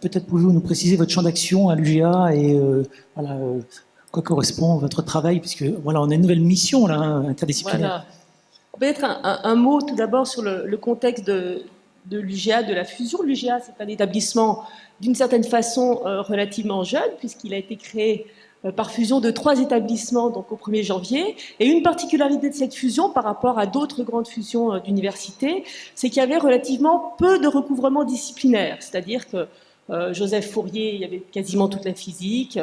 Peut-être pouvez-vous nous préciser votre champ d'action à l'UGA et voilà, quoi correspond votre travail, puisque voilà, on a une nouvelle mission là, interdisciplinaire. Voilà. Peut-être un mot tout d'abord sur le contexte de l'UGA, de la fusion. L'UGA, c'est un établissement d'une certaine façon relativement jeune, puisqu'il a été créé par fusion de 3 établissements donc au 1er janvier. Et une particularité de cette fusion par rapport à d'autres grandes fusions d'universités, c'est qu'il y avait relativement peu de recouvrement disciplinaire. C'est-à-dire que Joseph Fourier, il y avait quasiment toute la physique,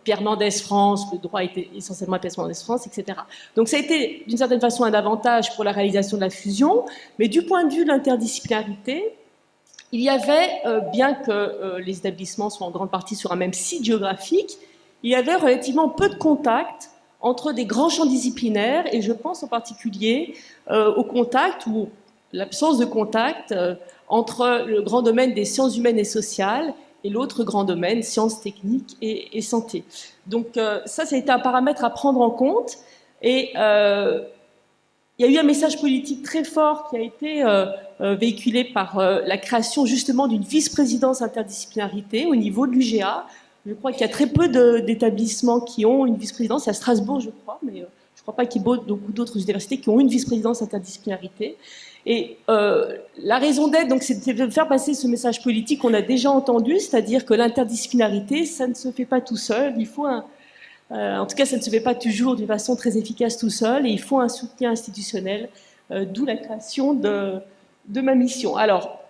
Pierre Mendès France, le droit était essentiellement à Pierre Mendès France, etc. Donc ça a été d'une certaine façon un avantage pour la réalisation de la fusion, mais du point de vue de l'interdisciplinarité, il y avait, bien que les établissements soient en grande partie sur un même site géographique, il y avait relativement peu de contacts entre des grands champs disciplinaires, et je pense en particulier au contact ou l'absence de contact entre le grand domaine des sciences humaines et sociales et l'autre grand domaine, sciences techniques et santé. Donc ça a été un paramètre à prendre en compte, et il y a eu un message politique très fort qui a été véhiculé par la création justement d'une vice-présidence interdisciplinarité au niveau de l'UGA. Je crois qu'il y a très peu d'établissements qui ont une vice-présidence, à Strasbourg je crois, mais je ne crois pas qu'il y ait beaucoup d'autres universités qui ont une vice-présidence interdisciplinarité. Et la raison d'être, donc, c'est de faire passer ce message politique qu'on a déjà entendu, c'est-à-dire que l'interdisciplinarité, ça ne se fait pas tout seul, il faut en tout cas, ça ne se fait pas toujours d'une façon très efficace tout seul, et il faut un soutien institutionnel, d'où la création de ma mission. Alors,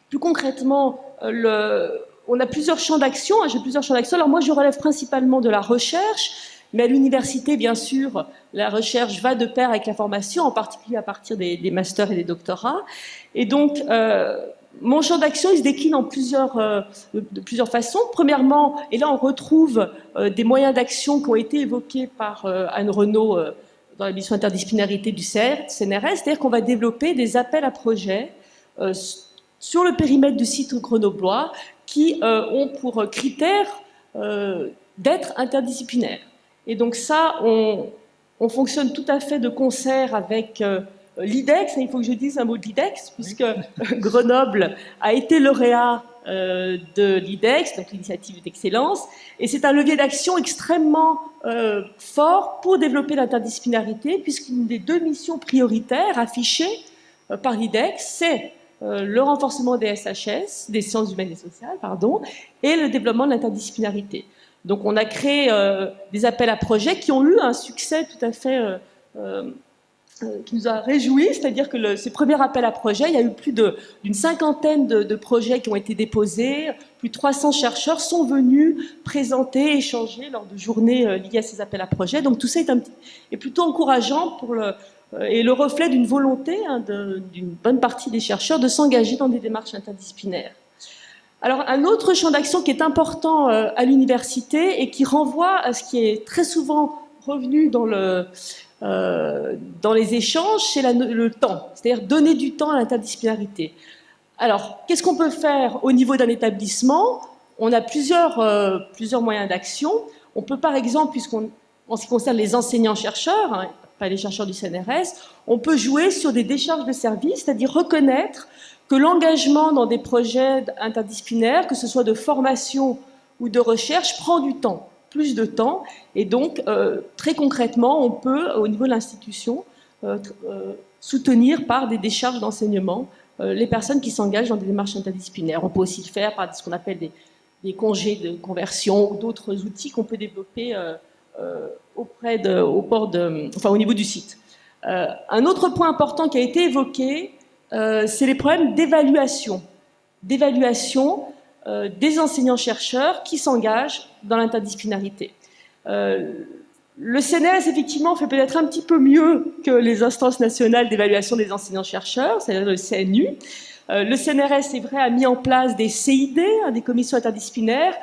plus concrètement, on a plusieurs champs d'action, j'ai plusieurs champs d'action. Alors moi, je relève principalement de la recherche, mais à l'université, bien sûr, la recherche va de pair avec la formation, en particulier à partir des masters et des doctorats. Et donc, mon champ d'action, il se décline en de plusieurs façons. Premièrement, et là on retrouve des moyens d'action qui ont été évoqués par Anne Renaud dans la mission interdisciplinarité du CNRS, c'est-à-dire qu'on va développer des appels à projets sur le périmètre du site grenoblois qui ont pour critère d'être interdisciplinaires. Et donc ça, on fonctionne tout à fait de concert avec l'IDEX. Il faut que je dise un mot de l'IDEX, puisque Grenoble a été lauréat de l'IDEX, donc l'initiative d'excellence, et c'est un levier d'action extrêmement fort pour développer l'interdisciplinarité, puisqu'une des 2 missions prioritaires affichées par l'IDEX, c'est le renforcement des SHS, des sciences humaines et sociales, pardon, et le développement de l'interdisciplinarité. Donc on a créé des appels à projets qui ont eu un succès tout à fait qui nous a réjouis, c'est-à-dire que ces premiers appels à projets, il y a eu plus d'une cinquantaine de projets qui ont été déposés, plus de 300 chercheurs sont venus présenter, échanger lors de journées liées à ces appels à projets. Donc tout ça est plutôt encourageant et le reflet d'une volonté d'une bonne partie des chercheurs de s'engager dans des démarches interdisciplinaires. Alors un autre champ d'action qui est important à l'université et qui renvoie à ce qui est très souvent revenu dans les échanges, c'est le temps, c'est-à-dire donner du temps à l'interdisciplinarité. Alors, qu'est-ce qu'on peut faire au niveau d'un établissement? On a plusieurs moyens d'action. On peut par exemple, en ce qui concerne les enseignants-chercheurs, hein, pas les chercheurs du CNRS, on peut jouer sur des décharges de services, c'est-à-dire reconnaître que l'engagement dans des projets interdisciplinaires, que ce soit de formation ou de recherche, prend du temps, plus de temps, et donc très concrètement, on peut, au niveau de l'institution, soutenir par des décharges d'enseignement les personnes qui s'engagent dans des démarches interdisciplinaires. On peut aussi le faire par ce qu'on appelle des congés de conversion ou d'autres outils qu'on peut développer au niveau du site. Un autre point important qui a été évoqué, c'est les problèmes d'évaluation des enseignants-chercheurs qui s'engagent dans l'interdisciplinarité. Le CNRS, effectivement, fait peut-être un petit peu mieux que les instances nationales d'évaluation des enseignants-chercheurs, c'est-à-dire le CNU. Le CNRS, c'est vrai, a mis en place des CID, des commissions interdisciplinaires,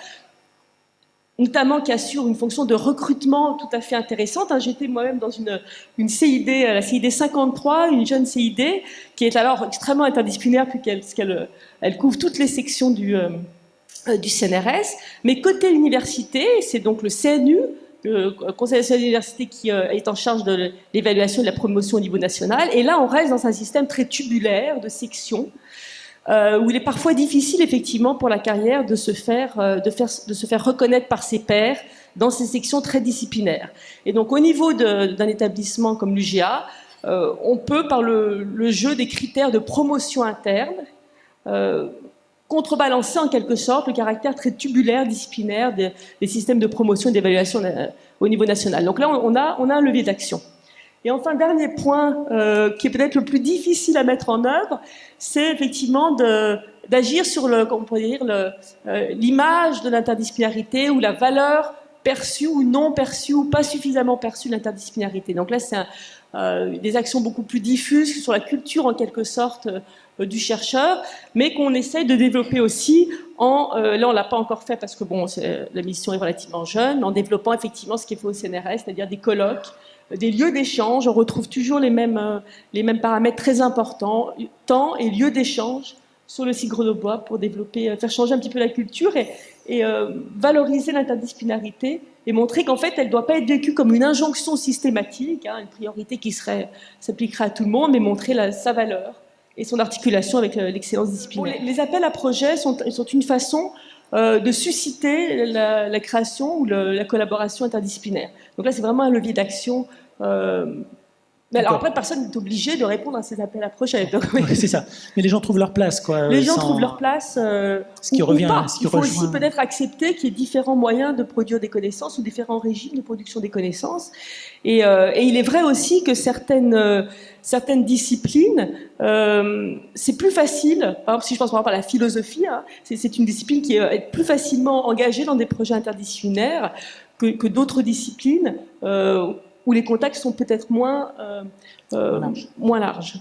notamment qui assurent une fonction de recrutement tout à fait intéressante. J'étais moi-même dans une CID, la CID 53, une jeune CID, qui est alors extrêmement interdisciplinaire puisqu'elle couvre toutes les sections du CNRS. Mais côté université, c'est donc le CNU, le Conseil national de l'université, qui est en charge de l'évaluation et de la promotion au niveau national. Et là, on reste dans un système très tubulaire de sections. où il est parfois difficile effectivement pour la carrière de se faire reconnaître par ses pairs dans ces sections très disciplinaires. Et donc au niveau d'un établissement comme l'UGA, on peut, par le jeu des critères de promotion interne, contrebalancer en quelque sorte le caractère très tubulaire, disciplinaire des systèmes de promotion et d'évaluation au niveau national. Donc là, on a un levier d'action. Et enfin, dernier point qui est peut-être le plus difficile à mettre en œuvre, c'est effectivement d'agir sur l'image de l'interdisciplinarité ou la valeur perçue ou non perçue ou pas suffisamment perçue de l'interdisciplinarité. Donc là, c'est des actions beaucoup plus diffuses sur la culture en quelque sorte du chercheur, mais qu'on essaye de développer aussi là on l'a pas encore fait parce que bon, la mission est relativement jeune, mais en développant effectivement ce qui est fait au CNRS, c'est-à-dire des colloques, des lieux d'échange. On retrouve toujours les mêmes paramètres très importants, temps et lieu d'échange sur le site Grenoble pour développer, faire changer un petit peu la culture et valoriser l'interdisciplinarité et montrer qu'en fait, elle ne doit pas être vécue comme une injonction systématique, une priorité qui s'appliquerait à tout le monde, mais montrer sa valeur et son articulation avec l'excellence disciplinaire. Les appels à projets sont une façon de susciter la création ou la collaboration interdisciplinaire. Donc là, c'est vraiment un levier d'action. Mais alors après, personne n'est obligé de répondre à ces appels à projets. Oui, c'est ça. Mais les gens trouvent leur place, quoi. Les gens trouvent leur place. Ce qui revient. Il faut aussi peut-être accepter qu'il y ait différents moyens de produire des connaissances ou différents régimes de production des connaissances. Et il est vrai aussi que certaines disciplines, c'est plus facile. Par exemple, si je pense par exemple à la philosophie, c'est une discipline qui est plus facilement engagée dans des projets interdisciplinaires que d'autres disciplines où les contacts sont peut-être moins larges.